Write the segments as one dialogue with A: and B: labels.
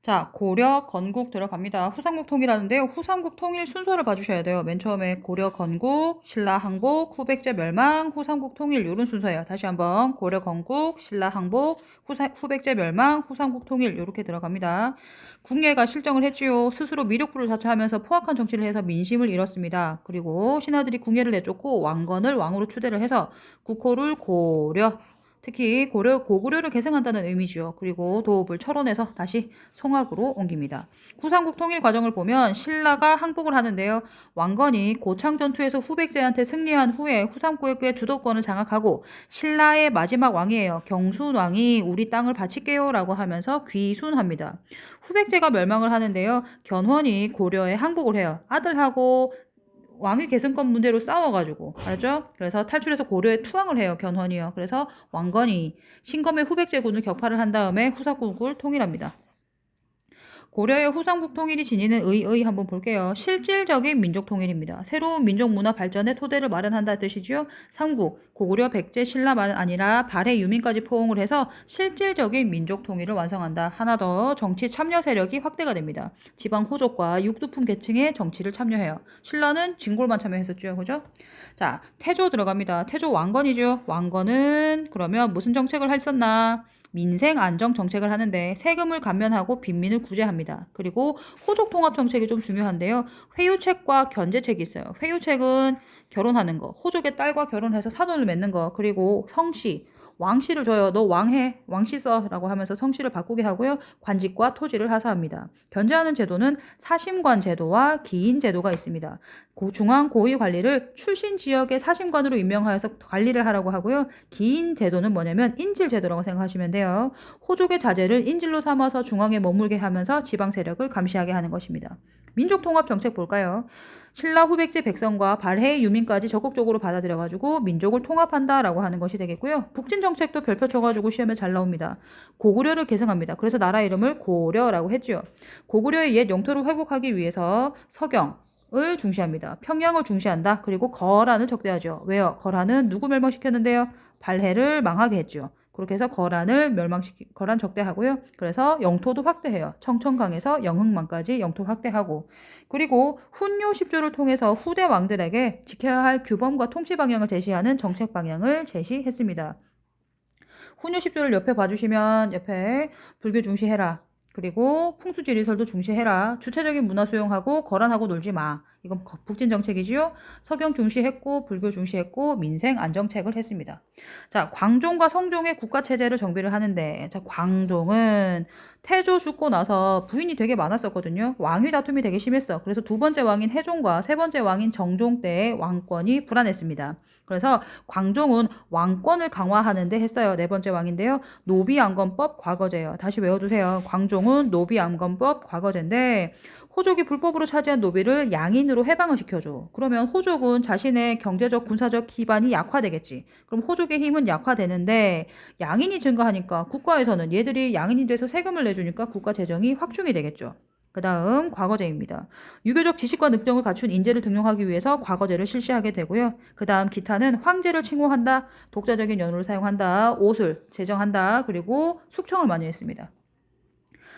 A: 자, 고려, 건국 들어갑니다. 후삼국 통일하는데요. 후삼국 통일 순서를 봐주셔야 돼요. 맨 처음에 고려, 건국, 신라, 항복, 후백제 멸망, 후삼국 통일 이런 순서예요. 다시 한번 고려, 건국, 신라, 항복, 후백제 멸망, 후삼국 통일 이렇게 들어갑니다. 궁예가 실정을 했지요. 스스로 미륵부를 자처하면서 포악한 정치를 해서 민심을 잃었습니다. 그리고 신하들이 궁예를 내쫓고 왕건을 왕으로 추대를 해서 국호를 고려, 특히 고구려를 계승한다는 의미죠. 그리고 도읍을 철원해서 다시 송악으로 옮깁니다. 후삼국 통일 과정을 보면 신라가 항복을 하는데요. 왕건이 고창 전투에서 후백제한테 승리한 후에 후삼국의 주도권을 장악하고 신라의 마지막 왕이에요. 경순왕이 우리 땅을 바칠게요 라고 하면서 귀순합니다. 후백제가 멸망을 하는데요. 견훤이 고려에 항복을 해요. 아들하고 왕위 계승권 문제로 싸워가지고 알았죠? 그래서 탈출해서 고려에 투항을 해요. 견훤이요. 그래서 왕건이 신검의 후백제군을 격파를 한 다음에 후삼국을 통일합니다. 고려의 후삼국 통일이 지니는 의의 한번 볼게요. 실질적인 민족 통일입니다. 새로운 민족 문화 발전의 토대를 마련한다는 뜻이지요. 삼국, 고구려, 백제, 신라만 아니라 발해 유민까지 포옹을 해서 실질적인 민족 통일을 완성한다. 하나 더 정치 참여 세력이 확대가 됩니다. 지방 호족과 육두품 계층의 정치를 참여해요. 신라는 진골만 참여했었죠. 그죠? 자, 태조 들어갑니다. 태조 왕건이죠. 왕건은 그러면 무슨 정책을 했었나? 민생 안정 정책을 하는데 세금을 감면하고 빈민을 구제합니다. 그리고 호족 통합 정책이 좀 중요한데요. 회유책과 견제책이 있어요. 회유책은 결혼하는 거, 호족의 딸과 결혼해서 사돈을 맺는 거, 그리고 성씨, 왕씨를 줘요. 너 왕해, 왕씨 써라고 하면서 성씨를 바꾸게 하고요. 관직과 토지를 하사합니다. 견제하는 제도는 사심관 제도와 기인 제도가 있습니다. 중앙 고위 관리를 출신 지역의 사심관으로 임명하여서 관리를 하라고 하고요. 기인 제도는 뭐냐면 인질 제도라고 생각하시면 돼요. 호족의 자제를 인질로 삼아서 중앙에 머물게 하면서 지방 세력을 감시하게 하는 것입니다. 민족 통합 정책 볼까요? 신라 후백제 백성과 발해 유민까지 적극적으로 받아들여가지고 민족을 통합한다라고 하는 것이 되겠고요. 북진 정책도 별표 쳐가지고 시험에 잘 나옵니다. 고구려를 계승합니다. 그래서 나라 이름을 고려라고 했죠. 고구려의 옛 영토를 회복하기 위해서 서경을 중시합니다. 평양을 중시한다. 그리고 거란을 적대하죠. 왜요? 거란은 누구 멸망시켰는데요? 발해를 망하게 했죠. 그렇게 해서 거란 적대하고요. 그래서 영토도 확대해요. 청천강에서 영흥만까지 영토 확대하고, 그리고 훈요 10조를 통해서 후대 왕들에게 지켜야 할 규범과 통치 방향을 제시하는 정책 방향을 제시했습니다. 훈요 10조를 옆에 봐주시면 옆에 불교 중시해라. 그리고 풍수지리설도 중시해라. 주체적인 문화 수용하고 거란하고 놀지 마. 이건 북진 정책이지요. 서경 중시했고 불교 중시했고 민생 안정책을 했습니다. 자, 광종과 성종의 국가 체제를 정비를 하는데, 자, 광종은 태조 죽고 나서 부인이 되게 많았었거든요. 왕위 다툼이 되게 심했어. 그래서 두 번째 왕인 해종과 세 번째 왕인 정종 때의 왕권이 불안했습니다. 그래서 광종은 왕권을 강화하는 데 했어요. 네 번째 왕인데요. 노비안건법 과거제예요. 다시 외워두세요. 광종은 노비안건법 과거제인데 호족이 불법으로 차지한 노비를 양인으로 해방을 시켜줘. 그러면 호족은 자신의 경제적 군사적 기반이 약화되겠지. 그럼 호족의 힘은 약화되는데 양인이 증가하니까 국가에서는 얘들이 양인이 돼서 세금을 내주니까 국가 재정이 확충이 되겠죠. 그 다음 과거제입니다. 유교적 지식과 능력을 갖춘 인재를 등용하기 위해서 과거제를 실시하게 되고요. 그 다음 기타는 황제를 칭호한다, 독자적인 연호를 사용한다, 옷을 제정한다, 그리고 숙청을 많이 했습니다.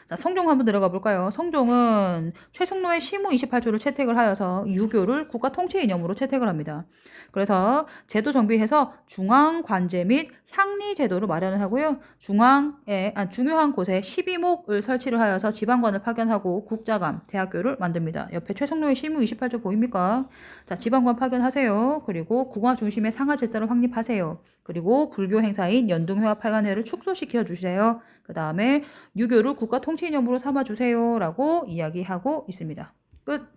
A: 자, 성종 한번 들어가 볼까요? 성종은 최승로의 시무 28조를 채택을 하여서 유교를 국가 통치 이념으로 채택을 합니다. 그래서 제도 정비해서 중앙관제 및 향리 제도를 마련을 하고요. 중요한 곳에 12목을 설치를 하여서 지방관을 파견하고 국자감, 대학교를 만듭니다. 옆에 최승로의 시무 28조 보입니까? 자, 지방관 파견하세요. 그리고 국가 중심의 상하 질서를 확립하세요. 그리고 불교 행사인 연등회와 팔관회를 축소시켜 주세요. 그 다음에 유교를 국가 통치 이념으로 삼아주세요 라고 이야기하고 있습니다. 끝.